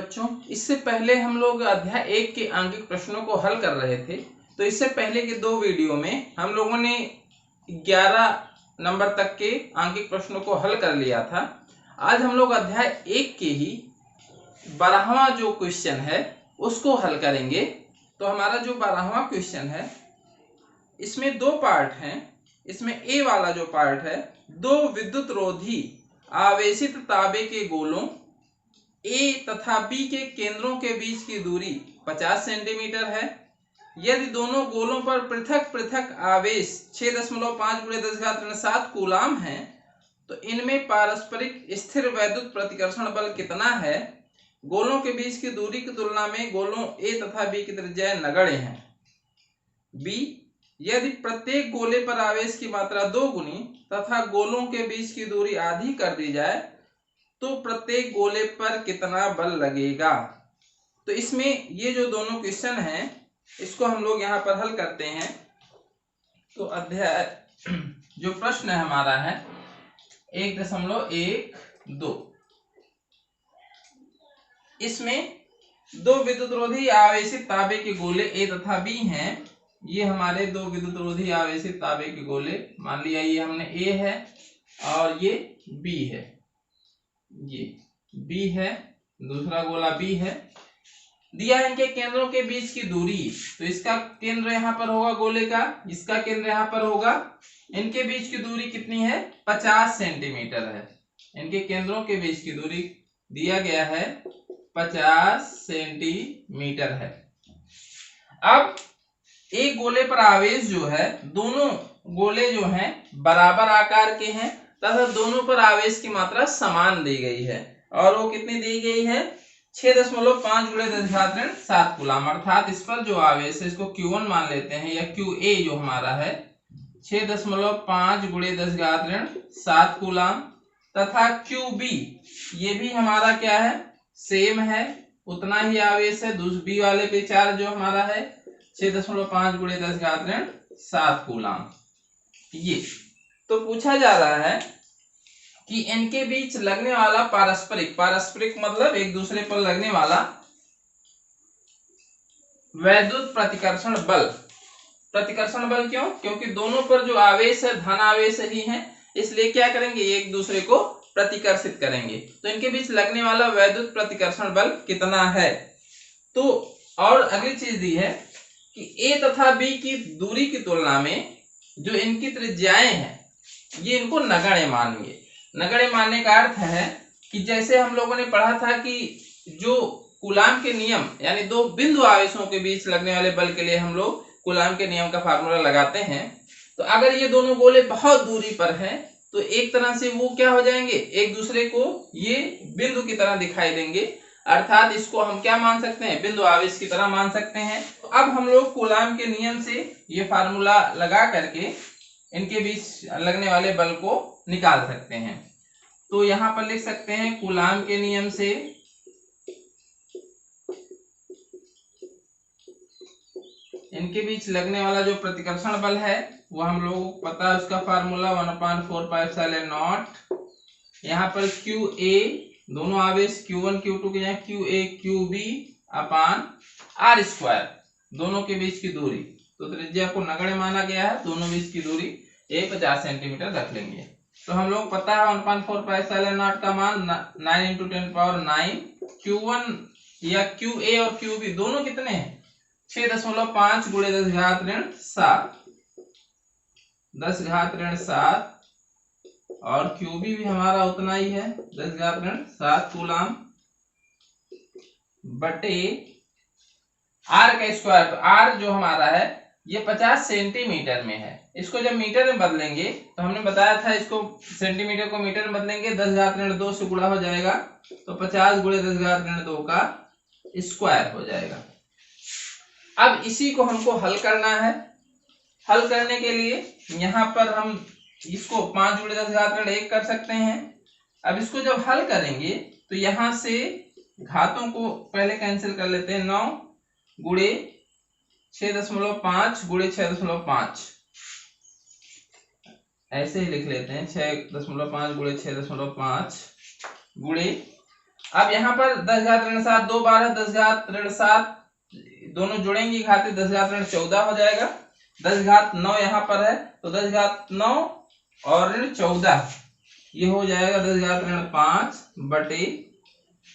बच्चों, इससे पहले हम लोग अध्याय 1 के आंकिक प्रश्नों को हल कर रहे थे। तो इससे पहले के 2 वीडियो में हम लोगों ने 11 नंबर तक के आंकिक प्रश्नों को हल कर लिया था। आज हम लोग अध्याय 1 के ही 12वां जो क्वेश्चन है उसको हल करेंगे। तो हमारा जो 12वां क्वेश्चन है इसमें 2 पार्ट हैं। इसमें ए वाला जो पार्ट है, 2 विद्युत रोधी आवेशित तांबे के गोलों ए तथा बी के केंद्रों के बीच की दूरी 50 सेंटीमीटर है। यदि दोनों गोलों पर पृथक पृथक आवेश 6.5 × 10⁻⁷ कूलाम है तो इनमें पारस्परिक स्थिर वैद्युत प्रतिकर्षण बल कितना है। गोलों के बीच की दूरी की तुलना में गोलों ए तथा बी की त्रिज्याएं नगण्य हैं। बी, यदि प्रत्येक गोले पर आवेश की मात्रा 2 गुनी तथा गोलों के बीच की दूरी आधी कर दी जाए तो प्रत्येक गोले पर कितना बल लगेगा। तो इसमें ये जो दोनों क्वेश्चन हैं इसको हम लोग यहाँ पर हल करते हैं। तो अध्याय जो प्रश्न है हमारा है 1.12, इसमें 2 विद्युत रोधी आवेशित तांबे के गोले ए तथा बी हैं। ये हमारे 2 विद्युत रोधी आवेशित तांबे के गोले, मान लिया ये हमने ए है और ये बी है, ये बी है, दूसरा गोला बी है। दिया है इनके केंद्रों के बीच की दूरी, तो इसका केंद्र यहाँ पर होगा गोले का, इसका केंद्र यहाँ पर होगा। इनके बीच की दूरी कितनी है? 50 सेंटीमीटर है। इनके केंद्रों के बीच की दूरी दिया गया है 50 सेंटीमीटर है। अब एक गोले पर आवेश जो है, दोनों गोले जो हैं बराबर आकार के हैं तथा दोनों पर आवेश की मात्रा समान दी गई है और वो कितनी दी गई है? 6.5 × 10⁻⁷ कूलाम। अर्थात इस पर जो आवेश है इसको Q1 मान लेते हैं या QA जो हमारा है 6.5 × 10⁻⁷ कूलाम तथा QB ये भी हमारा क्या है? सेम है, उतना ही आवेश है। बी वाले पे चार्ज जो हमारा है 6.5 × 10⁻⁷ कूलाम। ये तो पूछा जा रहा है कि इनके बीच लगने वाला पारस्परिक मतलब एक दूसरे पर लगने वाला वैद्युत प्रतिकर्षण बल क्यों? क्योंकि दोनों पर जो आवेश है धन आवेश ही है, इसलिए क्या करेंगे? एक दूसरे को प्रतिकर्षित करेंगे। तो इनके बीच लगने वाला वैद्युत प्रतिकर्षण बल कितना है? तो और अगली चीज दी है कि ए तथा बी की दूरी की तुलना में जो इनकी त्रिज्याएं हैं ये इनको नगण्य मानेंगे। नगण्य मानने का अर्थ है कि जैसे हम लोगों ने पढ़ा था कि जो कूलाम के नियम यानी 2 बिंदु आवेशों के बीच लगने वाले बल के लिए हम लोग कूलाम के नियम का फार्मूला लगाते हैं। तो अगर ये दोनों गोले बहुत दूरी पर हैं तो एक तरह से वो क्या हो जाएंगे? एक दूसरे को ये बिंदु की तरह दिखाई देंगे। अर्थात इसको हम क्या मान सकते हैं? बिंदु आवेश की तरह मान सकते हैं। तो अब हम लोग कूलाम के नियम से ये फार्मूला लगा करके इनके बीच लगने वाले बल को निकाल सकते हैं। तो यहां पर लिख सकते हैं कूलाम के नियम से इनके बीच लगने वाला जो प्रतिकर्षण बल है वो हम लोगों को पता है, उसका फार्मूला 1/4πε0। यहाँ पर QA दोनों आवेश Q1 Q2 के यहाँ QA QB अपान R², दोनों के बीच की दूरी। तो त्रिज्या को नगण्य माना गया है, दोनों बीच की दूरी 50 सेंटीमीटर रख लेंगे। तो हम लोग पता है 1/4πε0 का मान 9 × 10⁹। Q1 या QA और QB दोनों कितने हैं? 6.5 × 10⁻⁷ और QB भी हमारा उतना ही है 10⁻⁷ कूलाम बटे R का स्क्वायर। तो R जो हमारा है ये 50 सेंटीमीटर में है। इसको जब मीटर में बदलेंगे तो हमने बताया था इसको सेंटीमीटर को मीटर में बदलेंगे 10⁻2 से गुणा हो जाएगा तो 50 × 10⁻2 का स्क्वायर हो जाएगा। अब इसी को हमको हल करना है। हल करने के लिए यहाँ पर हम इसको 5 × 10⁻1 कर सकते हैं। अब इसको जब हल करेंगे तो यहाँ से घातों को पहले कैंसिल कर लेते हैं। 9 × 6.5 × 6.5 ऐसे ही लिख लेते हैं। 6.5 × 6.5 गुणे अब यहाँ पर 10 घात ऋण 7 2 12, 10 घात ऋण 7 दोनों जुड़ेंगी घाते, 10 घात ऋण 14 हो जाएगा। 10 घात 9 यहाँ पर है तो 10 घात 9 और ऋण 14 ये हो जाएगा 10 घात ऋण 5 बटे।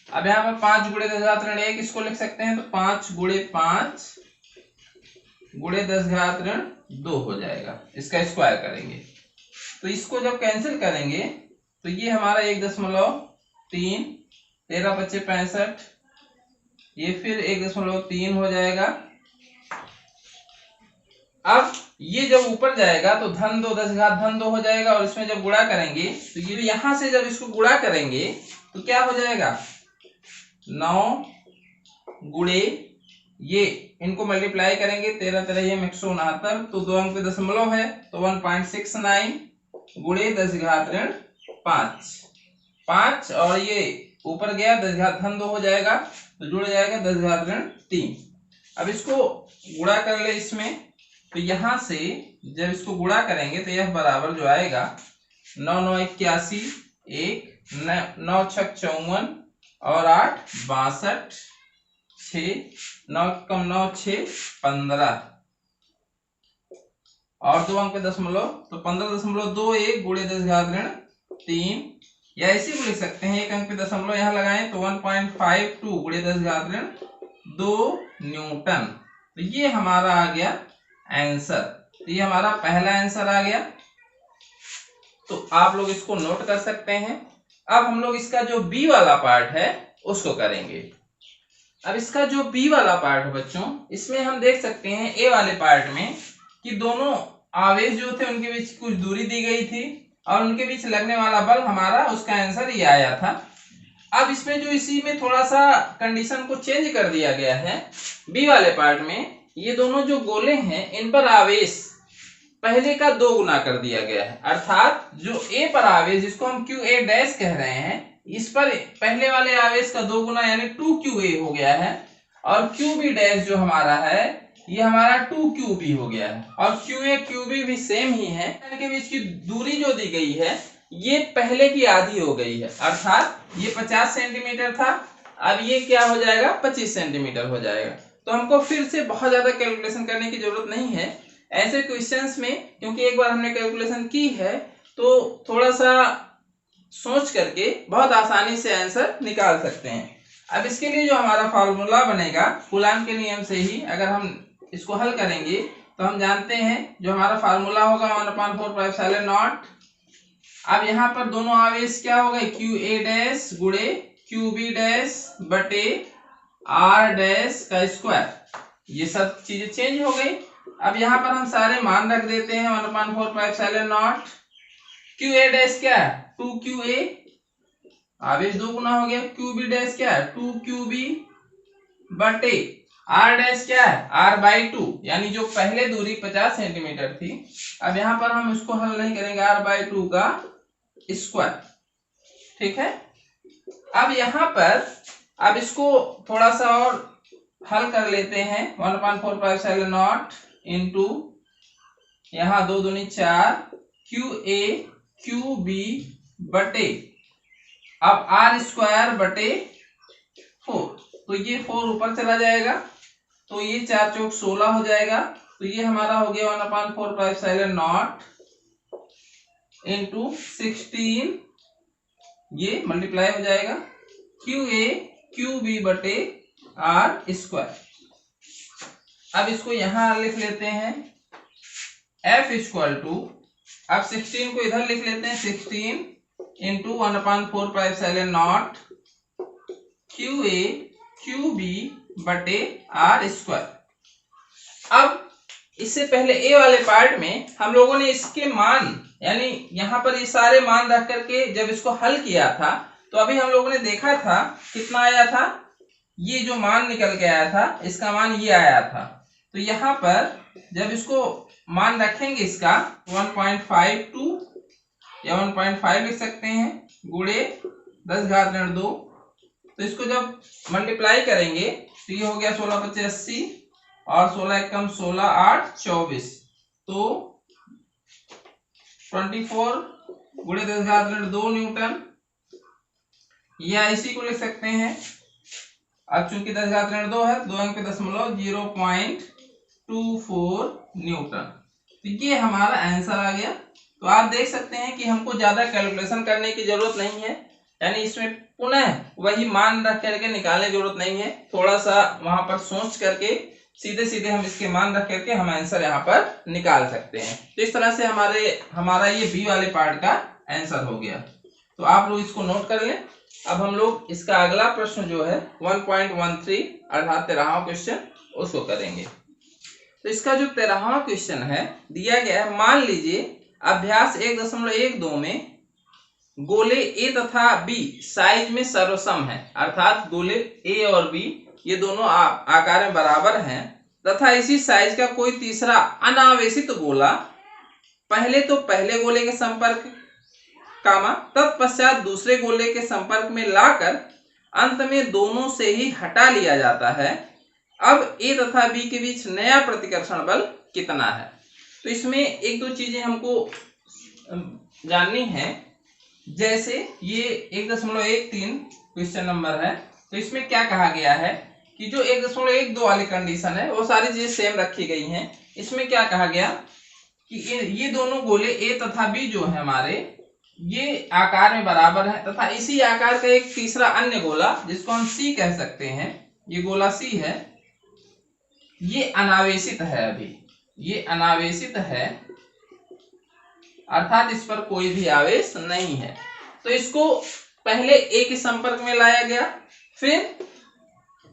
अब यहाँ पर 5 गुणे 10 घात ऋण 1 इसको लिख सकते हैं तो 5 गुणे 5 गुणे 10 घात ऋण 2 हो जाएगा। इसका स्क्वायर करेंगे तो इसको जब कैंसिल करेंगे तो ये हमारा 1.3 13 × 5 = 65 ये फिर 1.3 हो जाएगा। अब ये जब ऊपर जाएगा तो धन 2 10 घात धन 2 हो जाएगा और इसमें जब गुणा करेंगे तो ये यहां से जब इसको गुणा करेंगे तो क्या हो जाएगा 9 गुणे ये इनको मल्टीप्लाई करेंगे 13 13 169 तो 2 अंक पे दशमलव है तो 1.69 गुणे 10 घात ऋण 5 और ये ऊपर गया 10 घात धन 2 हो जाएगा तो जुड़ जाएगा 10 घात ऋण 3। अब इसको गुणा कर ले इसमें तो यहां से जब इसको गुणा करेंगे तो यह बराबर जो आएगा 9 9 81 1 9 6 54 और 8 62 6 9 कम 9 6 15 और 2 अंक पे दशमलव तो 15.21 गुणे 10 घात ऋण 3 या इसी को लिख सकते हैं 1 अंक पे दशमलव यहाँ लगाएं तो 1.52 गुणे 10 घात ऋण 2 न्यूटन। तो ये हमारा आ गया आंसर। तो ये हमारा पहला आंसर आ गया। तो आप लोग इसको नोट कर सकते हैं। अब हम लोग इसका जो बी वाला पार्ट है उसको करेंगे। अब इसका जो बी वाला पार्ट है बच्चों इसमें हम देख सकते हैं ए वाले पार्ट में कि दोनों आवेश जो थे उनके बीच कुछ दूरी दी गई थी और उनके बीच लगने वाला बल हमारा उसका आंसर ये आया था। अब इसमें जो इसी में थोड़ा सा कंडीशन को चेंज कर दिया गया है बी वाले पार्ट में ये दोनों जो गोले हैं इन पर आवेश पहले का 2 गुना कर दिया गया है अर्थात जो ए पर आवेश जिसको हम QA डैश कह रहे हैं इस पर पहले वाले आवेश का 2 गुना यानी 2QA हो गया है और QB डैश जो हमारा है ये हमारा 2QB हो गया है और QA QB भी सेम ही है। इनके बीच की दूरी जो दी गई है ये पहले की आधी हो गई है अर्थात ये 50 सेंटीमीटर था अब ये क्या हो जाएगा 25 सेंटीमीटर हो जाएगा। तो हमको फिर से बहुत ज्यादा कैलकुलेशन करने की जरूरत नहीं है ऐसे क्वेश्चंस में क्योंकि एक बार हमने कैलकुलेशन की है तो थोड़ा सा सोच करके बहुत आसानी से आंसर निकाल सकते हैं। अब इसके लिए जो हमारा फार्मूला बनेगा कूलाम के नियम से ही अगर हम इसको हल करेंगे तो हम जानते हैं जो हमारा फार्मूला होगा 1/4πε0। अब यहाँ पर दोनों आवेश क्या हो गए QA डैश गुणे QB डैश बटे R डैश का स्क्वायर ये सब चीजें चेंज हो गई। अब यहाँ पर हम सारे मान रख देते हैं 1/4πε0। QA डैश क्या है 2QA आवेश 2 गुना हो गया। QB डैश क्या है 2QB बटे R डैश क्या है R/2 यानी जो पहले दूरी 50 सेंटीमीटर थी अब यहाँ पर हम इसको हल नहीं करेंगे R/2 का स्क्वायर ठीक है। अब यहाँ पर अब इसको थोड़ा सा और हल कर लेते हैं 1/4πε0 इंटू यहाँ 2 दूनी 4 QA QB बटे अब R² बटे 4 तो ये 4 ऊपर चला जाएगा तो ये 4 चौक 16 हो जाएगा तो ये हमारा हो गया 1/4πε0 इंटू 16 ये मल्टीप्लाई हो जाएगा QA QB बटे R²। अब इसको यहां लिख लेते हैं F इक्वल टू अब 16 को इधर लिख लेते हैं 16 इंटू 1/4πε0 QA QB बटे R²। अब इससे पहले ए वाले पार्ट में हम लोगों ने इसके मान यानी यहाँ पर ये सारे मान रख करके जब इसको हल किया था तो अभी हम लोगों ने देखा था कितना आया था ये जो मान निकल के आया था इसका मान ये आया था। तो यहाँ पर जब इसको मान रखेंगे इसका 1.52 या 1.5 लिख सकते हैं गुणे 10 घात ऋण 2 तो इसको जब मल्टीप्लाई करेंगे तो ये हो गया 16 × 25 80 और 16 कम 16 8 24 तो 24 गुणे 10 घात ऋण 2 न्यूटन या इसी को लिख सकते हैं। अब चूंकि 10⁻² है, 2 अंक पे दशमलव 0.24 न्यूटन। तो ये हमारा आंसर आ गया। तो आप देख सकते हैं कि हमको ज्यादा कैलकुलेशन करने की जरूरत नहीं है, यानी इसमें पुनः वही मान रख करके निकालने की जरूरत नहीं है। थोड़ा सा वहां पर सोच करके सीधे सीधे हम इसके मान रख करके हम आंसर यहाँ पर निकाल सकते हैं। तो इस तरह से हमारा ये बी वाले पार्ट का आंसर हो गया। तो आप लोग इसको नोट कर लें। अब हम लोग इसका अगला प्रश्न जो है 1.13 अर्थात 13वां क्वेश्चन उसको करेंगे। तो इसका जो 13वां क्वेश्चन है दिया गया है, मान लीजिए अभ्यास 1.12 में गोले ए तथा बी साइज में सर्वसम है, अर्थात गोले ए और बी ये दोनों आकार में बराबर हैं तथा इसी साइज का कोई तीसरा अनावेशित गोला पहले तो पहले गोले के संपर्क तत्पश्चात दूसरे गोले के संपर्क में लाकर अंत में दोनों से ही हटा लिया जाता है। अब ए तथा बी के बीच नया प्रतिकर्षण बल कितना है। तो इसमें एक दो चीजें हमको जाननी है। जैसे ये 1.13 क्वेश्चन नंबर है, तो इसमें क्या कहा गया है कि जो 1.12 वाली कंडीशन है वो सारी चीजें सेम रखी गई हैं। इसमें क्या कहा गया कि ये दोनों गोले ए तथा बी जो है हमारे ये आकार में बराबर है तथा इसी आकार का एक तीसरा अन्य गोला जिसको हम सी कह सकते हैं, ये गोला सी है, ये अनावेशित है। अभी ये अनावेशित है अर्थात इस पर कोई भी आवेश नहीं है। तो इसको पहले ए के संपर्क में लाया गया, फिर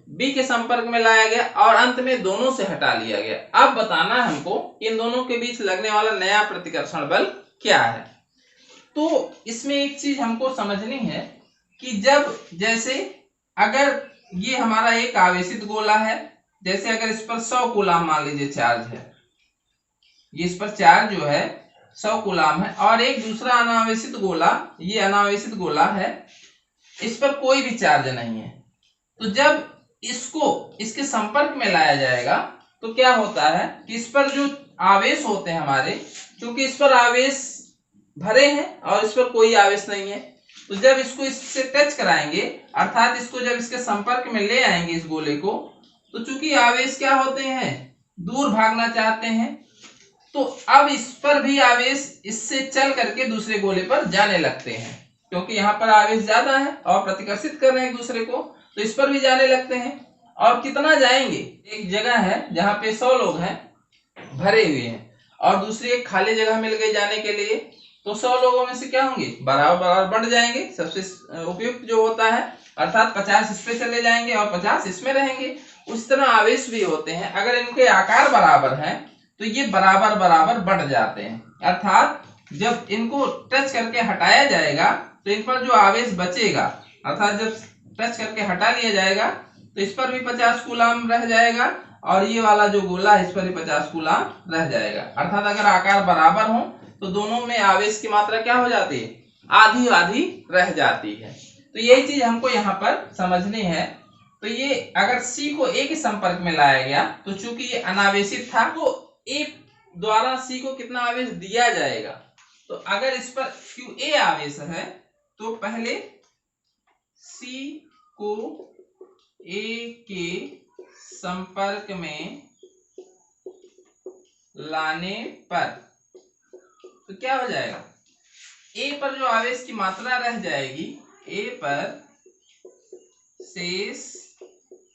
बी के संपर्क में लाया गया और अंत में दोनों से हटा लिया गया। अब बताना है हमको इन दोनों के बीच लगने वाला नया प्रतिकर्षण बल क्या है। तो इसमें एक चीज हमको समझनी है कि जब जैसे अगर ये हमारा एक आवेशित गोला है, जैसे अगर इस पर 100 कूलाम मान लीजिए चार्ज है, ये इस पर चार्ज जो है 100 कूलाम है और एक दूसरा अनावेशित गोला, ये अनावेशित गोला है, इस पर कोई भी चार्ज नहीं है। तो जब इसको इसके संपर्क में लाया जाएगा तो क्या होता है कि इस पर जो आवेश होते हैं हमारे, क्योंकि इस पर आवेश भरे हैं और इस पर कोई आवेश नहीं है, तो जब इसको इससे टच कराएंगे अर्थात इसको जब इसके संपर्क में ले आएंगे इस गोले को, तो चूंकि आवेश क्या होते हैं, दूर भागना चाहते हैं, तो अब इस पर भी आवेश इससे चल करके दूसरे गोले पर जाने लगते हैं, क्योंकि यहाँ पर आवेश ज्यादा है और प्रतिकर्षित कर रहे हैं एक दूसरे को, तो इस पर भी जाने लगते हैं। और कितना जाएंगे, एक जगह है जहाँ पे 100 लोग हैं भरे हुए हैं और दूसरी एक खाली जगह मिल गई जाने के लिए, तो 100 लोगों में से क्या होंगे, बराबर बराबर बढ़ जाएंगे। सबसे उपयुक्त जो होता है अर्थात 50 इस पे चले जाएंगे और 50 इसमें रहेंगे। उस तरह आवेश भी होते हैं, अगर इनके आकार बराबर हैं तो ये बराबर बराबर बढ़ जाते हैं, अर्थात जब इनको टच करके हटाया जाएगा तो इन पर जो आवेश बचेगा, अर्थात जब टच करके हटा लिया जाएगा तो इस पर भी 50 कूलाम रह जाएगा और ये वाला जो गोला है इस पर भी 50 कूलाम रह जाएगा। अर्थात अगर आकार बराबर हो तो दोनों में आवेश की मात्रा क्या हो जाती है, आधी आधी रह जाती है। तो यही चीज हमको यहाँ पर समझनी है। तो ये अगर C को A के संपर्क में लाया गया तो चूंकि ये अनावेशित था तो A द्वारा C को कितना आवेश दिया जाएगा, तो अगर इस पर QA आवेश है तो पहले C को A के संपर्क में लाने पर तो क्या हो जाएगा, A पर जो आवेश की मात्रा रह जाएगी, A पर शेष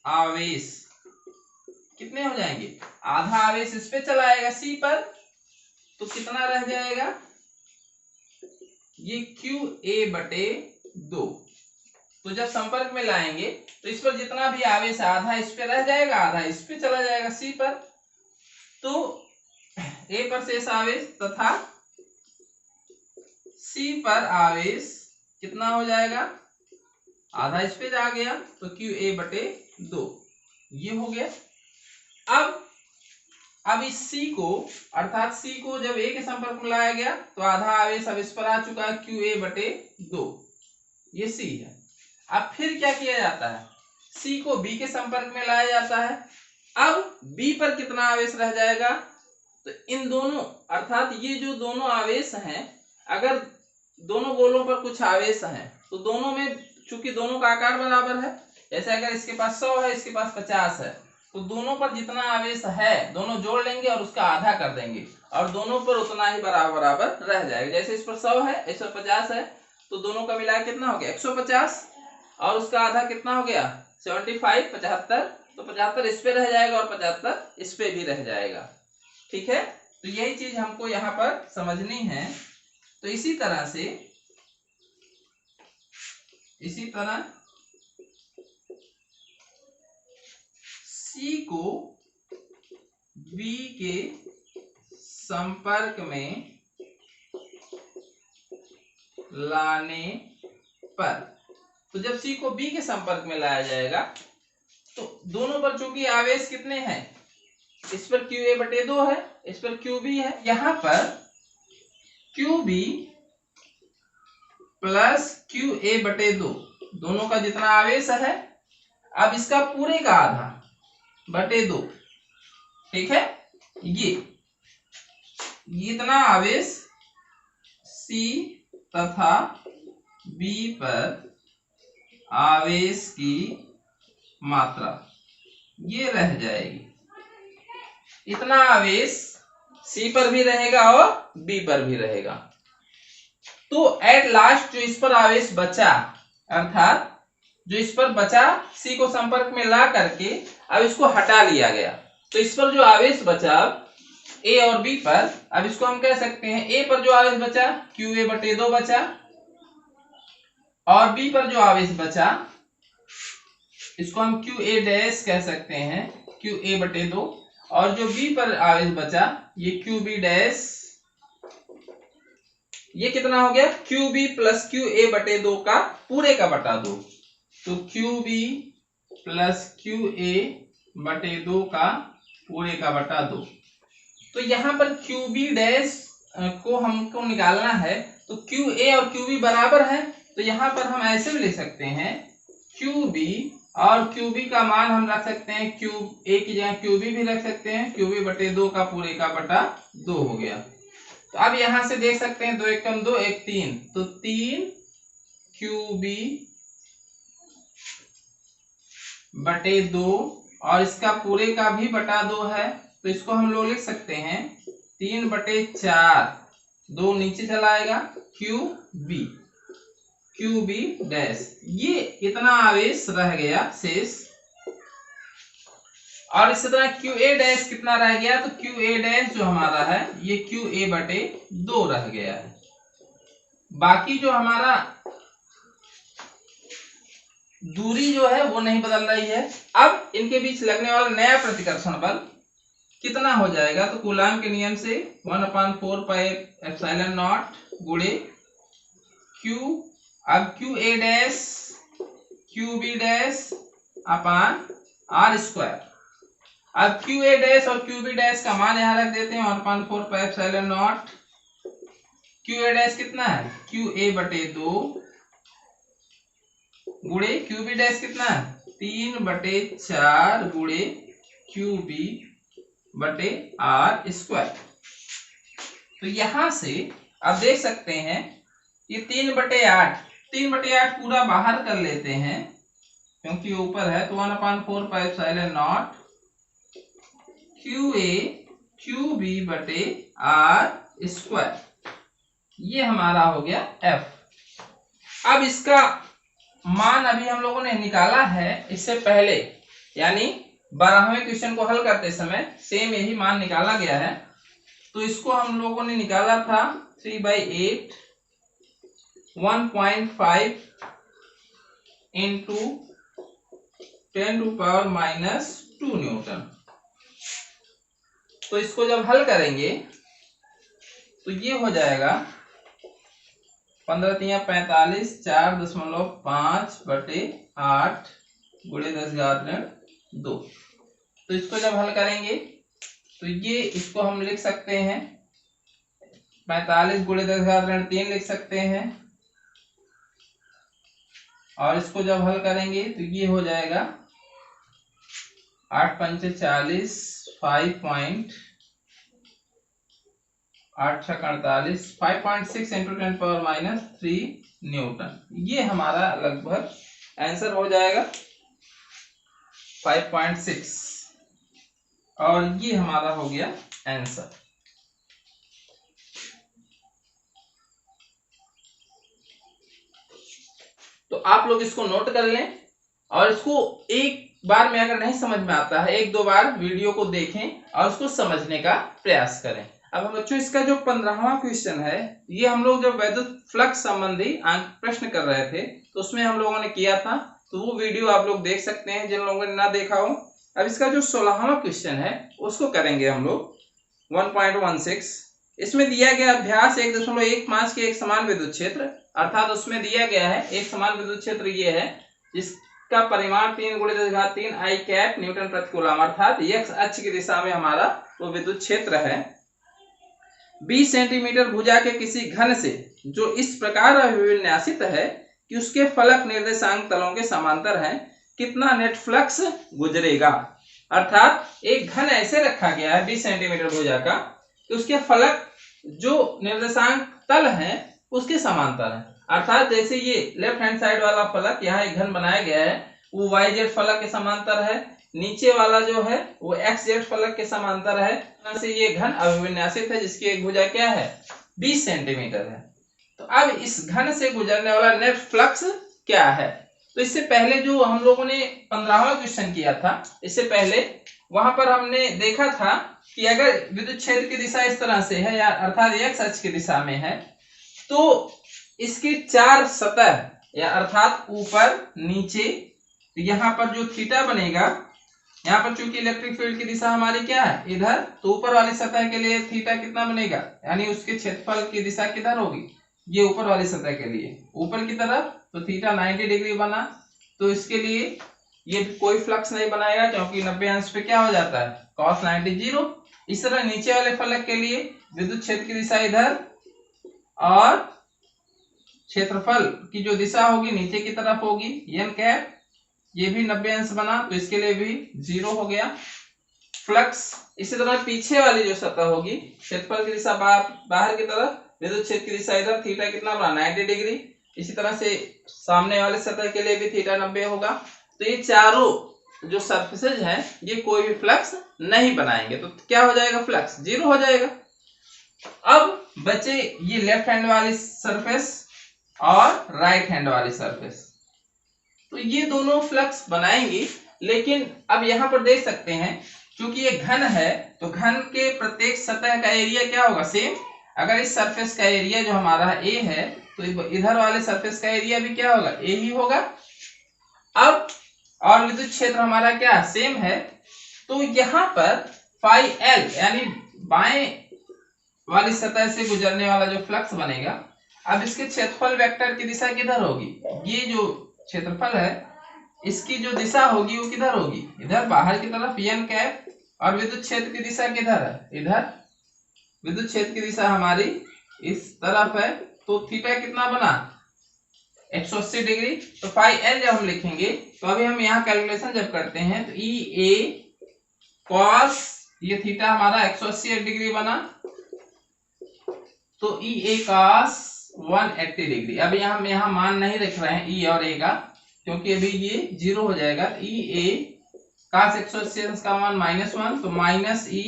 आवेश कितने हो जाएंगे, आधा आवेश इस पे चला आएगा C पर, तो कितना रह जाएगा, ये QA/2। तो जब संपर्क में लाएंगे तो इस पर जितना भी आवेश आधा इस पे रह जाएगा, आधा इस पे चला जाएगा C पर, तो A पर शेष आवेश तथा C पर आवेश कितना हो जाएगा, आधा इस पे जा गया तो QA/2 ये हो गया। अब इस C को अर्थात C को जब A के संपर्क में लाया गया तो आधा आवेश अब इस पर आ चुका है QA/2, ये C है। अब फिर क्या किया जाता है, C को B के संपर्क में लाया जाता है। अब B पर कितना आवेश रह जाएगा, तो इन दोनों अर्थात ये जो दोनों आवेश हैं, अगर दोनों गोलों पर कुछ आवेश हैं तो दोनों में चूंकि दोनों का आकार बराबर है, जैसे अगर इसके पास 100 है, इसके पास 50 है, तो दोनों पर जितना आवेश है दोनों जोड़ लेंगे और उसका आधा कर देंगे और दोनों पर उतना ही बराबर बराबर रह जाएगा। जैसे इस पर 100 है, इस पर 50 है, तो दोनों का मिला कितना हो गया 150 और उसका आधा कितना हो गया 75, 75, तो 75 इस पे रह जाएगा और 75 इस पे भी रह जाएगा। ठीक है, तो यही चीज हमको यहाँ पर समझनी है। तो इसी तरह C को B के संपर्क में लाने पर, तो जब C को B के संपर्क में लाया जाएगा तो दोनों पर चूंकि आवेश कितने हैं, इस पर QA/2 है, इस पर QB है, यहाँ पर QB प्लस QA/2 दोनों का जितना आवेश है, अब इसका पूरे का आधा बटे 2। ठीक है, ये इतना आवेश C तथा B पर आवेश की मात्रा ये रह जाएगी। इतना आवेश C पर भी रहेगा और B पर भी रहेगा। तो एट लास्ट जो इस पर आवेश बचा, अर्थात जो इस पर बचा C को संपर्क में ला करके अब इसको हटा लिया गया, तो इस पर जो आवेश बचा A और B पर, अब इसको हम कह सकते हैं A पर जो आवेश बचा QA/2 बचा और B पर जो आवेश बचा इसको हम QA डैश कह सकते हैं, QA/2, और जो B पर आवेश बचा ये QB डैश, ये कितना हो गया QB प्लस QA/2 का पूरे का बटा 2, तो QB प्लस QA/2 का पूरे का बटा 2। तो यहाँ पर QB डैश को हमको निकालना है, तो QA और QB बराबर है, तो यहाँ पर हम ऐसे भी ले सकते हैं QB और QB का मान हम रख सकते हैं QA की जगह QB भी रख सकते हैं, QB/2 का पूरे का बटा 2 हो गया। तो अब यहां से देख सकते हैं 2 1 कम 2 1 3, तो 3 QB/2 और इसका पूरे का भी बटा 2 है, तो इसको हम लोग लिख सकते हैं 3/4, 2 नीचे चला आएगा QB डैश, ये इतना आवेश रह गया शेष। और इसी तरह QA डैश कितना रह गया, तो QA डैश जो हमारा है ये QA/2 रह गया है। बाकी जो हमारा दूरी जो है वो नहीं बदल रही है। अब इनके बीच लगने वाला नया प्रतिकर्षण बल कितना हो जाएगा, तो कूलाम के नियम से 1/4πε0 गुणे Q, अब QA डैश QB डैश अपान R²। अब QA डैश और QB डैश का मान यहां रख देते हैं 1/4πε0। QA डैश कितना है QA/2 गुणे QB डैश कितना है 3/4 गुणे QB/R²। तो यहां से अब देख सकते हैं ये 3/8 पूरा बाहर कर लेते हैं क्योंकि ऊपर है, तो 1/4πε0 QA QB/R², ये हमारा हो गया F। अब इसका मान अभी हम लोगों ने निकाला है, इससे पहले यानी 12वें क्वेश्चन को हल करते समय सेम यही मान निकाला गया है। तो इसको हम लोगों ने निकाला था 3/8 1.5 इंटू 10⁻⁻2 न्यूटन। तो इसको जब हल करेंगे तो ये हो जाएगा 15 × 45 4.5/8 गुणे 10⁻²। तो इसको जब हल करेंगे तो ये इसको हम लिख सकते हैं 45 गुणे 10⁻³ लिख सकते हैं, और इसको जब हल करेंगे तो ये हो जाएगा 8×5 = 40, 5.2 8 छक 48, 5.6 इंटू 10⁻³ न्यूटन। ये हमारा लगभग आंसर हो जाएगा 5.6 और ये हमारा हो गया आंसर। तो आप लोग इसको नोट कर लें और इसको एक बार में अगर नहीं समझ में आता है 1-2 बार वीडियो को देखें और उसको समझने का प्रयास करें। अब हम बच्चों इसका जो 15वां क्वेश्चन है, ये हम लोग जब वैद्युत फ्लक्स संबंधी प्रश्न कर रहे थे तो उसमें हम लोगों ने किया था, तो वो वीडियो आप लोग देख सकते हैं जिन लोगों ने ना देखा हो। अब इसका जो 16वां क्वेश्चन है उसको करेंगे हम लोग 1.16। इसमें दिया गया अभ्यास 1.15 के एक समान विद्युत क्षेत्र, अर्थात उसमें दिया गया है एक समान विद्युत क्षेत्र ये है जिसका परिमाण 3 × 10⁻³ I कैप न्यूटन प्रति कूलम, अर्थात x अक्ष की दिशा में हमारा वो विद्युत क्षेत्र है। 20 सेंटीमीटर भुजा के किसी घन से जो इस प्रकार अभिविन्यासित है कि उसके फलक निर्देशांक तलों के समांतर हैं, कितना नेट फ्लक्स गुजरेगा। अर्थात एक घन ऐसे रखा गया है 20 सेंटीमीटर भुजा का कि उसके फलक जो निर्देशांक तल हैं उसके समांतर है। अर्थात जैसे ये लेफ्ट हैंड साइड वाला फलक यहाँ एक घन बनाया गया है वो YZ फलक के समांतर है, नीचे वाला जो है वो XZ फलक के समांतर है, से ये घन अभिविन्यासित है जिसकी एक भुजा क्या है 20 सेंटीमीटर है। तो अब इस घन से गुजरने वाला नेट फ्लक्स क्या है। तो इससे पहले जो हम लोगों ने 15वां क्वेश्चन किया था, इससे पहले वहां पर हमने देखा था कि अगर विद्युत क्षेत्र की दिशा इस तरह से है या अर्थात x अक्ष की दिशा में है तो इसकी 4 सतह या अर्थात ऊपर नीचे, तो यहाँ पर जो थीटा बनेगा, यहाँ पर चूंकि इलेक्ट्रिक फील्ड की दिशा हमारी क्या है इधर, तो ऊपर वाली सतह के लिए थीटा कितना बनेगा, यानी उसके क्षेत्रफल की दिशा किधर होगी, ये ऊपर वाली सतह के लिए ऊपर की तरफ, तो थीटा 90 डिग्री बना। तो इसके लिए ये कोई फ्लक्स नहीं बनाएगा क्योंकि 90 अंश पे क्या हो जाता है cos 90 0। इस तरह नीचे वाले फलक के लिए विद्युत क्षेत्र की दिशा इधर और क्षेत्रफल की जो दिशा होगी नीचे की तरफ होगी n कैप, ये भी 90 अंश बना तो इसके लिए भी 0 हो गया फ्लक्स। इसी तरह पीछे वाली जो सतह होगी क्षेत्रफल की दिशा बाहर की तरफ, विद्युत क्षेत्र की दिशा इधर, थीटा कितना बना 90 डिग्री। इसी तरह से सामने वाले सतह के लिए भी थीटा 90 होगा। तो ये चारों जो सरफेसेज हैं ये कोई भी फ्लक्स नहीं बनाएंगे, तो क्या हो जाएगा फ्लक्स 0 हो जाएगा। अब बचे ये लेफ्ट हैंड वाली सरफेस और राइट हैंड वाली सरफेस, तो ये दोनों फ्लक्स बनाएंगी। लेकिन अब यहाँ पर देख सकते हैं क्योंकि ये घन है तो घन के प्रत्येक सतह का एरिया क्या होगा सेम। अगर इस सरफेस का एरिया जो हमारा ए है तो इधर वाले सरफेस का एरिया भी क्या होगा ए ही होगा। अब और विद्युत क्षेत्र हमारा क्या सेम है, तो यहाँ पर फाई एल यानी बाएं वाली सतह से गुजरने वाला जो फ्लक्स बनेगा, अब इसके क्षेत्रफल वेक्टर की दिशा किधर होगी, ये जो क्षेत्रफल है इसकी जो दिशा होगी वो किधर होगी इधर बाहर की तरफ n कैप, और विद्युत क्षेत्र की दिशा किधर है इधर, विद्युत क्षेत्र की दिशा हमारी इस तरफ है। तो थीटा कितना बना 180 डिग्री। तो फाई एल जब हम लिखेंगे तो अभी हम यहाँ कैलकुलेशन जब करते हैं तो ई ए कॉस, ये थीटा हमारा 180 डिग्री बना, तो ई ए कॉस 180 डिग्री। अभी हम यहाँ मान नहीं रख रहे हैं ई और ए का क्योंकि अभी ये 0 हो जाएगा। ई ए कॉस 180 का मान -1, तो माइनस ई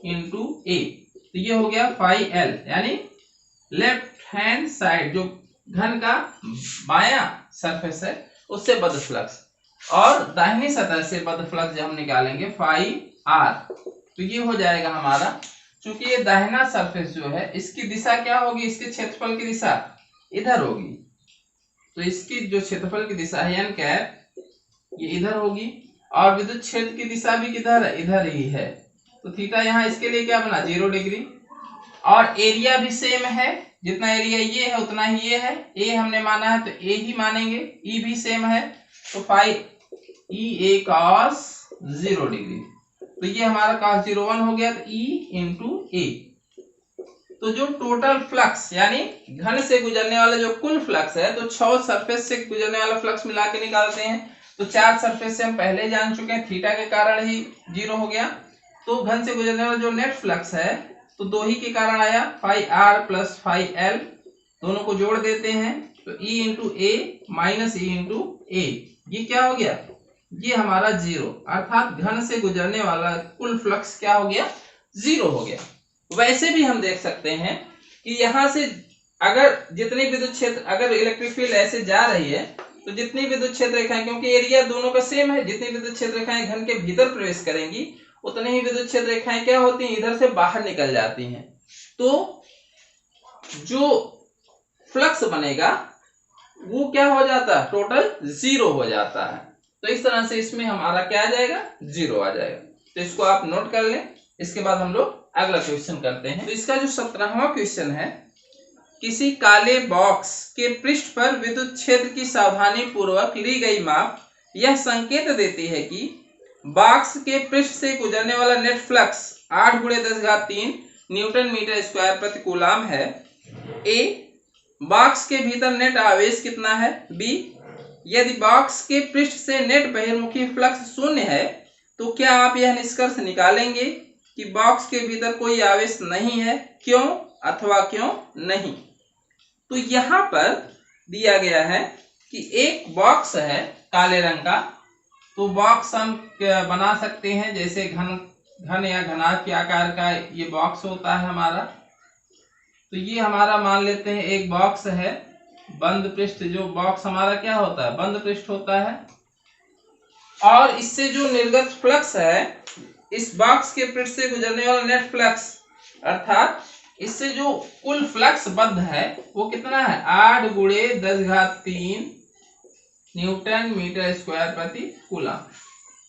इंटू ए, तो ये हो गया फाई एल यानी लेफ्ट हैंड साइड जो घन का बायां सरफेस है उससे बद्ध फ्लक्स, और दाहिनी सतह से बद्ध फ्लक्स जब हम निकालेंगे फाई आर, तो ये हो जाएगा हमारा, क्योंकि ये दाहिना सरफेस जो है इसकी दिशा क्या होगी, इसके क्षेत्रफल की दिशा इधर होगी, तो इसकी जो क्षेत्रफल की दिशा है n कैप ये इधर होगी, और विद्युत क्षेत्र की दिशा भी किधर है इधर ही है, तो थीटा यहाँ इसके लिए क्या बना 0 डिग्री। और एरिया भी सेम है, जितना एरिया ये है उतना ही ये है, ए हमने माना है तो ए ही मानेंगे, ई भी सेम है, तो फाई ई ए कॉस 0 डिग्री, तो ये हमारा cos 0 1 हो गया, तो ई इंटू ए। तो जो टोटल फ्लक्स यानी घन से गुजरने वाला जो कुल फ्लक्स है, तो 6 सरफेस से गुजरने वाला फ्लक्स मिला के निकालते हैं, तो 4 सरफेस से हम पहले जान चुके हैं, थीटा के कारण ही 0 हो गया। तो घन से गुजरने वाला जो नेट फ्लक्स है तो 2 ही के कारण आया, phi R plus phi L, दोनों को जोड़ देते हैं तो E into A minus E into A, ये क्या हो गया, ये हमारा 0, अर्थात घन से गुजरने वाला कुल फ्लक्स क्या हो गया, 0 हो गया। वैसे भी हम देख सकते हैं कि यहाँ से अगर जितनी विद्युत क्षेत्र, अगर इलेक्ट्रिक फील्ड ऐसे जा रही है तो जितनी विद्युत क्षेत्र रेखाएं, क्योंकि एरिया दोनों का सेम है, जितनी विद्युत क्षेत्र रेखाएं घन के भीतर प्रवेश करेंगी उतनी ही विद्युत क्षेत्र रेखाएं क्या होती हैं, इधर से बाहर निकल जाती हैं। तो जो फ्लक्स बनेगा वो क्या हो जाता है, टोटल 0 हो जाता है। तो इस तरह से इसमें हमारा क्या आ जाएगा, 0 आ जाएगा। तो इसको आप नोट कर लें। इसके बाद हम लोग अगला क्वेश्चन करते हैं। तो इसका जो 17वां क्वेश्चन है, किसी काले बॉक्स के पृष्ठ पर विद्युत क्षेत्र की सावधानी पूर्वक ली गई माप यह संकेत देती है कि बॉक्स के पृष्ठ से गुजरने वाला net flux 8 × 10⁻³ newton metre square प्रति कूलाम है। ए, बॉक्स के भीतर नेट आवेश कितना है। बी, यदि बॉक्स के पृष्ठ से नेट बहिर्मुखी फ्लक्स 0 है तो क्या आप यह निष्कर्ष निकालेंगे कि बॉक्स के भीतर कोई आवेश नहीं है, क्यों अथवा क्यों नहीं। तो यहाँ पर दिया गया है कि एक बॉक्स है काले रंग का, तो बॉक्स हम बना सकते हैं जैसे घन या घनाभ के आकार का ये बॉक्स होता है हमारा। तो ये हमारा मान लेते हैं एक बॉक्स है, बंद पृष्ठ, जो बॉक्स हमारा क्या होता है, बंद पृष्ठ होता है। और इससे जो निर्गत फ्लक्स है, इस बॉक्स के पृष्ठ से गुजरने वाला नेट फ्लक्स, अर्थात इससे जो कुल फ्लक्स बद्ध है वो कितना है, 8 × 10⁻³ न्यूटन मीटर स्क्वायर प्रति कूलम,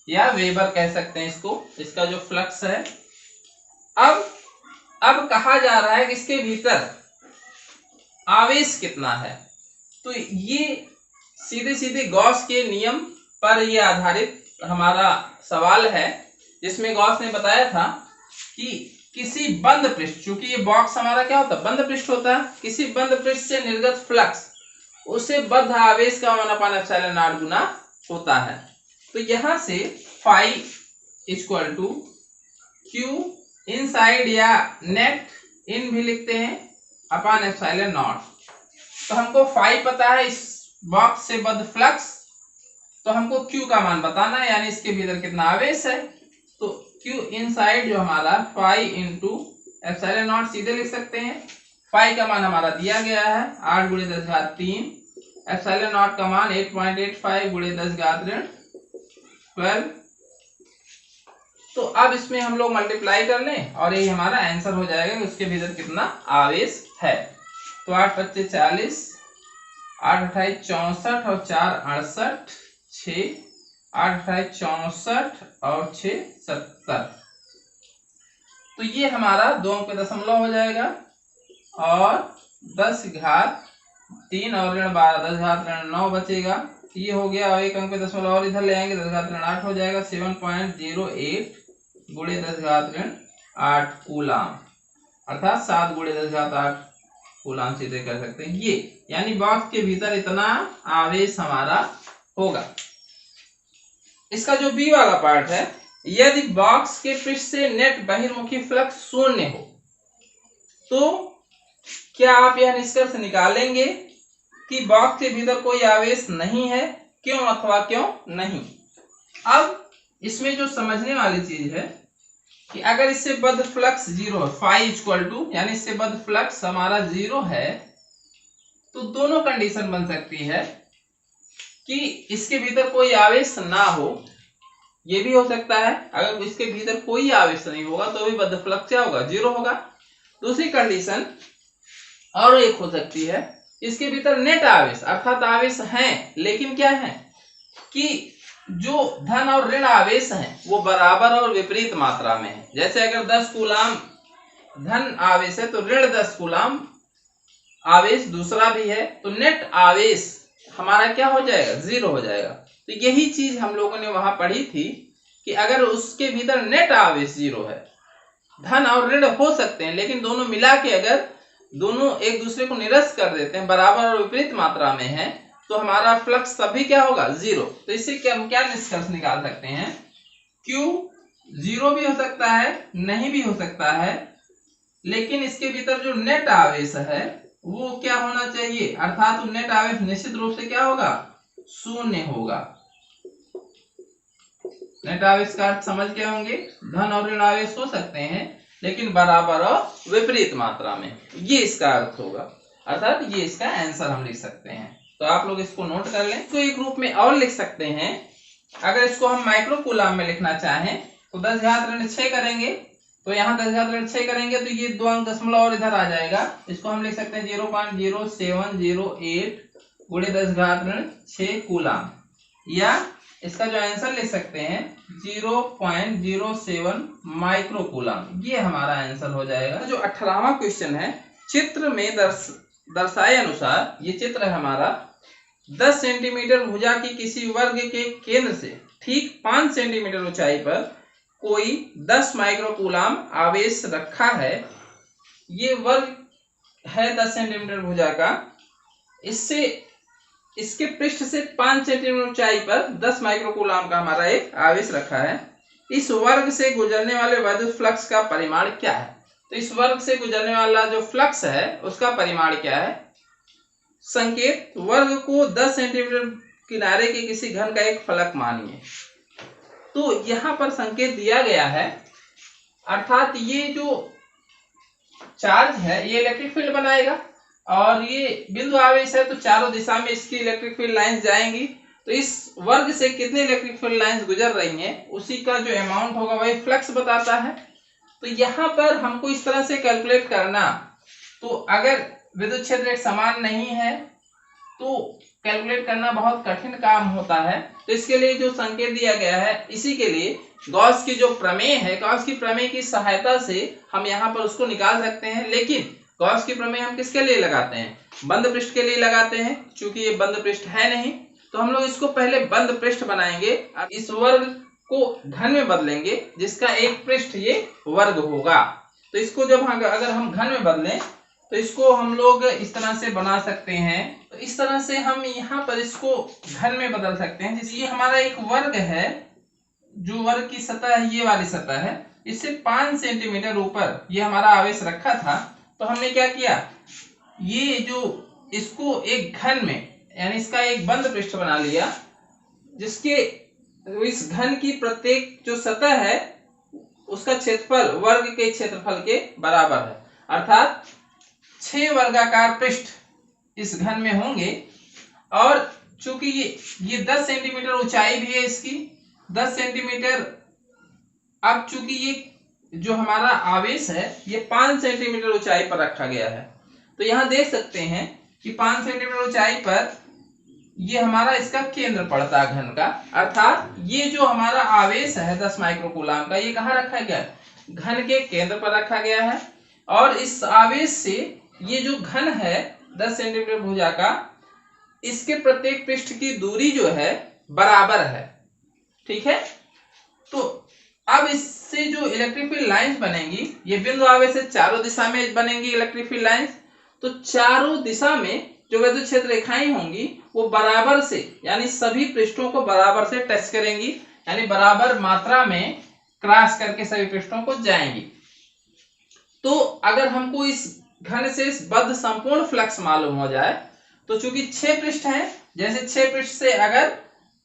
या वेबर कह सकते हैं इसको, इसका जो फ्लक्स है। अब कहा जा रहा है कि इसके भीतर आवेश कितना है। तो ये सीधे सीधे गॉस के नियम पर ये आधारित हमारा सवाल है, जिसमें गॉस ने बताया था कि किसी बंद पृष्ठ, चूंकि ये बॉक्स हमारा क्या होता है, बंद पृष्ठ होता है, किसी बंद पृष्ठ से निर्गत फ्लक्स उसे बद्ध आवेश का 1/ε0 गुना होता है। तो यहां से फाई = Q इनसाइड या नेट इन भी लिखते हैं /ε0। तो हमको फाई पता है इस बॉक्स से बद्ध फ्लक्स, तो हमको Q का मान बताना है, यानी इसके भीतर कितना आवेश है। तो Q इनसाइड जो हमारा फाई × ε0 सीधे लिख सकते हैं। फाई का मान हमारा दिया गया है 8 × 10⁻³ ε0 का मान 8.85 × 10⁻12। तो अब इसमें हम लोग मल्टीप्लाई कर लें और यही हमारा आंसर हो जाएगा कि उसके भीतर कितना आवेश है। तो 8 × 25 = 40, 8 × 28 = 64 और 4 × 68, 6, 8 × 28 = 64 और 6 70। तो ये हमारा 2 अंक पे दशमलव हो जाएगा और 10⁻³ और ऋण 12 10⁻9 बचेगा। ये हो गया, और 1 अंक पे दशमलव और इधर ले आएंगे 10⁻8 हो जाएगा, 7.08 × 10⁻8 कूलाम, अर्थात 7 × 10⁻8 कूलाम सीधे कर सकते हैं ये, यानी बॉक्स के भीतर इतना आवेश हमारा होगा। इसका जो बी वाला पार्ट है, यदि बॉक्स के पृष्ठ से नेट बहिर्मुखी फ्लक्स 0 हो तो क्या आप यह निष्कर्ष निकालेंगे कि बॉक्स के भीतर कोई आवेश नहीं है, क्यों अथवा क्यों नहीं। अब इसमें जो समझने वाली चीज है कि अगर इससे बद्ध फ्लक्स 0 है, फाई = यानी इससे बद्ध फ्लक्स हमारा 0 है, तो दोनों कंडीशन बन सकती है कि इसके भीतर कोई आवेश ना हो, ये भी हो सकता है। अगर इसके भीतर कोई आवेश नहीं होगा तो भी बद्ध फ्लक्स क्या होगा, 0 होगा। दूसरी कंडीशन और एक हो सकती है, इसके भीतर नेट आवेश, अर्थात आवेश हैं, लेकिन क्या है कि जो धन और ऋण आवेश हैं वो बराबर और विपरीत मात्रा में है। जैसे अगर 10 कूलाम धन आवेश है तो ऋण 10 कूलाम आवेश दूसरा भी है, तो नेट आवेश हमारा क्या हो जाएगा, 0 हो जाएगा। तो यही चीज हम लोगों ने वहां पढ़ी थी कि अगर उसके भीतर नेट आवेश 0 है, धन और ऋण हो सकते हैं, लेकिन दोनों मिला के अगर दोनों एक दूसरे को निरस्त कर देते हैं, बराबर और विपरीत मात्रा में है, तो हमारा फ्लक्स तभी क्या होगा, 0। तो इससे क्या हम क्या निष्कर्ष निकाल सकते हैं, Q 0 भी हो सकता है, नहीं भी हो सकता है, लेकिन इसके भीतर जो नेट आवेश है वो क्या होना चाहिए, अर्थात नेट आवेश निश्चित रूप से क्या होगा, शून्य होगा। नेट आवेश का अर्थ समझ गए होंगे, धन और ऋण आवेश हो सकते हैं लेकिन बराबर और विपरीत मात्रा में, ये इसका अर्थ होगा, अर्थात ये इसका आंसर हम लिख सकते हैं। तो आप लोग इसको नोट कर लें। तो एक रूप में और लिख सकते हैं, अगर इसको हम माइक्रो कूलाम में लिखना चाहें तो 10 घात ऋण 6 करेंगे, तो यहाँ 10 घात ऋण 6 करेंगे तो ये 2 अंक दशमलव और इधर आ जाएगा, इसको हम लिख सकते हैं 0.0708 गुणे 10 घात ऋण 6 कूलाम, या इसका जो आंसर लिख सकते हैं 0.07 माइक्रो कूलाम, ये हमारा आंसर हो जाएगा। जो 18वां क्वेश्चन है, चित्र में दर्शाए अनुसार, ये चित्र है हमारा, 10 सेंटीमीटर भुजा की किसी वर्ग के केंद्र से ठीक 5 सेंटीमीटर ऊंचाई पर कोई 10 माइक्रो कूलाम आवेश रखा है। ये वर्ग है 10 सेंटीमीटर भुजा का, इससे इसके पृष्ठ से 5 सेंटीमीटर ऊंचाई पर 10 माइक्रो कूलाम का हमारा एक आवेश रखा है। इस वर्ग से गुजरने वाले विद्युत फ्लक्स का परिमाण क्या है? तो इस वर्ग से गुजरने वाला जो फ्लक्स है उसका परिमाण क्या है? संकेत, वर्ग को 10 सेंटीमीटर किनारे के किसी घन का एक फलक मानिए। तो यहां पर संकेत दिया गया है, अर्थात ये जो चार्ज है ये इलेक्ट्रिक फील्ड बनाएगा और ये बिंदु आवेश है, तो चारों दिशा में इसकी इलेक्ट्रिक फील्ड लाइंस जाएंगी। तो इस वर्ग से कितने इलेक्ट्रिक फील्ड लाइंस गुजर रही हैं उसी का जो अमाउंट होगा वही फ्लक्स बताता है। तो यहाँ पर हमको इस तरह से कैलकुलेट करना, तो अगर विद्युत क्षेत्र एक समान नहीं है तो कैलकुलेट करना बहुत कठिन काम होता है। तो इसके लिए जो संकेत दिया गया है, इसी के लिए गॉस की जो प्रमेय है, गॉस की प्रमेय की सहायता से हम यहाँ पर उसको निकाल सकते हैं। लेकिन गॉस की प्रमेय हम किसके लिए लगाते हैं? बंद पृष्ठ के लिए लगाते हैं। चूंकि ये बंद पृष्ठ है नहीं तो हम लोग इसको पहले बंद पृष्ठ बनाएंगे, इस वर्ग को घन में बदलेंगे जिसका एक पृष्ठ ये वर्ग होगा। तो इसको जब अगर हम घन में बदलें तो इसको हम लोग इस तरह से बना सकते हैं। तो इस तरह से हम यहाँ पर इसको घन में बदल सकते हैं। जैसे ये हमारा एक वर्ग है, जो वर्ग की सतह है ये वाली सतह है, इससे 5 सेंटीमीटर ऊपर ये हमारा आवेश रखा था। तो हमने क्या किया, ये जो इसको एक घन में यानी इसका एक बंद पृष्ठ बना लिया, जिसके इस घन की प्रत्येक जो सतह है उसका क्षेत्रफल वर्ग के क्षेत्रफल के बराबर है, अर्थात 6 वर्गाकार पृष्ठ इस घन में होंगे। और चूंकि ये 10 सेंटीमीटर ऊंचाई भी है इसकी, 10 सेंटीमीटर। अब चूंकि ये जो हमारा आवेश है ये 5 सेंटीमीटर ऊंचाई पर रखा गया है, तो यहां देख सकते हैं कि 5 सेंटीमीटर ऊंचाई पर ये हमारा इसका केंद्र पड़ता है घन का, अर्थात ये जो हमारा आवेश है 10 माइक्रो कूलाम का, ये कहाँ रखा गया? घन के केंद्र पर रखा गया है। और इस आवेश से ये जो घन है 10 सेंटीमीटर भुजा का, इसके प्रत्येक पृष्ठ की दूरी जो है बराबर है, ठीक है। तो अब इससे जो इलेक्ट्रिक फील्ड लाइंस बनेंगी, ये बिंदु आवेश से चारों दिशा में बनेंगी इलेक्ट्रिक फील्ड लाइंस। तो चारों दिशा में जो विद्युत क्षेत्र रेखाएं होंगी वो बराबर से, यानी सभी पृष्ठों को बराबर से टच करेंगी, यानी बराबर मात्रा में क्रॉस करके सभी पृष्ठों को जाएंगी। तो अगर हमको इस घन से इस बद्ध संपूर्ण फ्लक्स मालूम हो जाए, तो चूंकि 6 पृष्ठ हैं, जैसे 6 पृष्ठ से अगर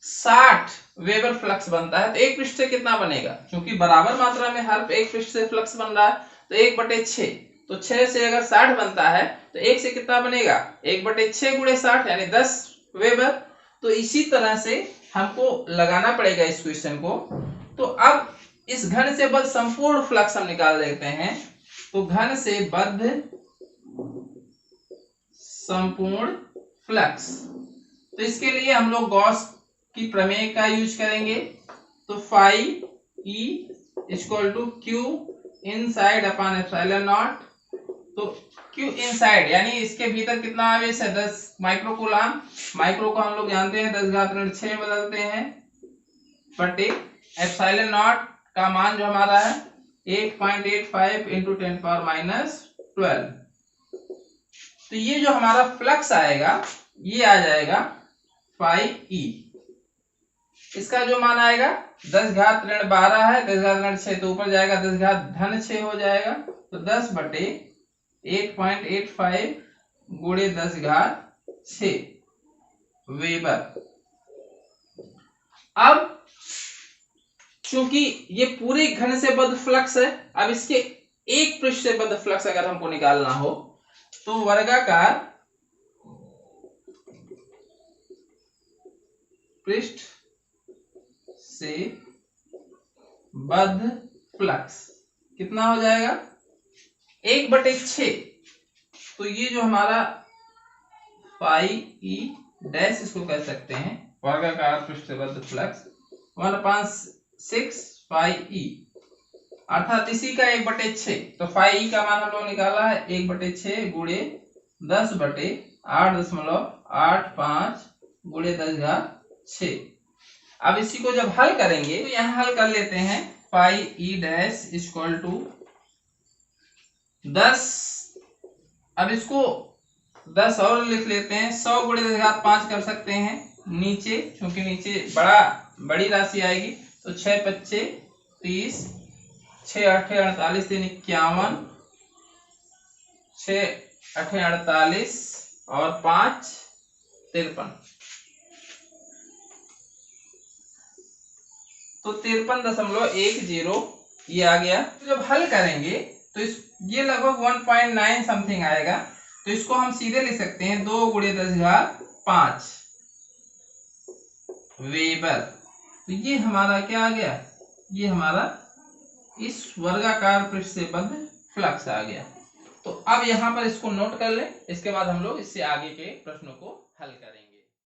60 वेबर फ्लक्स बनता है तो एक पृष्ठ से कितना बनेगा? क्योंकि बराबर मात्रा में हर एक पृष्ठ से फ्लक्स बन रहा है, तो 1/6, तो 6 से अगर 60 बनता है तो 1 से कितना बनेगा? 1/6 गुणे 60 यानी 10 वेबर। तो इसी तरह से हमको लगाना पड़ेगा इस क्वेश्चन को। तो अब इस घन से बद्ध संपूर्ण फ्लक्स हम निकाल देते हैं। तो घन से बद्ध संपूर्ण फ्लक्स, तो इसके लिए हम लोग गॉस की प्रमेय का यूज करेंगे। तो phi E equal to Q inside upon epsilon naught. तो क्यू इनसाइड यानी इसके भीतर कितना आवेश है? 10 माइक्रो कूलाम। माइक्रो को हम लोग जानते हैं 10 घात ऋण 6 बदलते हैं, बटे एप्सिलॉन नॉट का मान जो हमारा है 8.85 इंटू 10⁻⁻12। तो ये जो हमारा फ्लक्स आएगा ये आ जाएगा फाई ई। इसका जो मान आएगा 10 घात ऋण 12 है, 10 घात ऋण 6 तो ऊपर जाएगा, 10 घात धन 6 हो जाएगा, तो 10 बटे 8.85 गुणे 10 घात 6 वेबर। अब चूंकि ये पूरे घन से बद्ध फ्लक्स है, अब इसके एक पृष्ठ से बद्ध फ्लक्स अगर हमको निकालना हो तो वर्गाकार पृष्ठ से बद्ध फ्लक्स कितना हो जाएगा 1/6। तो ये जो हमारा फाई ई डैश इसको कह सकते हैं वर्गाकार पृष्ठ से बद्ध फ्लक्स 1/6 फाई ई, अर्थात इसी का 1/6। तो फाई ई का मान हम लोग निकाला है 1/6 गुणे 10/8.85 गुणे 10 घात 6। अब इसी को जब हल करेंगे तो यहां हल कर लेते हैं, phi E dash equal to 10, अब इसको 10 और लिख लेते हैं, 100 गुणे 10 घात 5 कर सकते हैं नीचे, क्योंकि नीचे बड़ी राशि आएगी, तो 6×5 = 30, 6×8 = 48, 3 = 51, 6×8 = 48 और 5 = 53, तो 53.10 ये आ गया। तो जब हल करेंगे तो ये लगभग 1.9 समथिंग आएगा, तो इसको हम सीधे लिख सकते हैं 2 गुणे 10 घात 5 वेबर। तो ये हमारा क्या आ गया, ये हमारा इस वर्गाकार पृष्ठ से बद्ध फ्लक्स आ गया। तो अब यहाँ पर इसको नोट कर लें, इसके बाद हम लोग इससे आगे के प्रश्नों को हल करेंगे।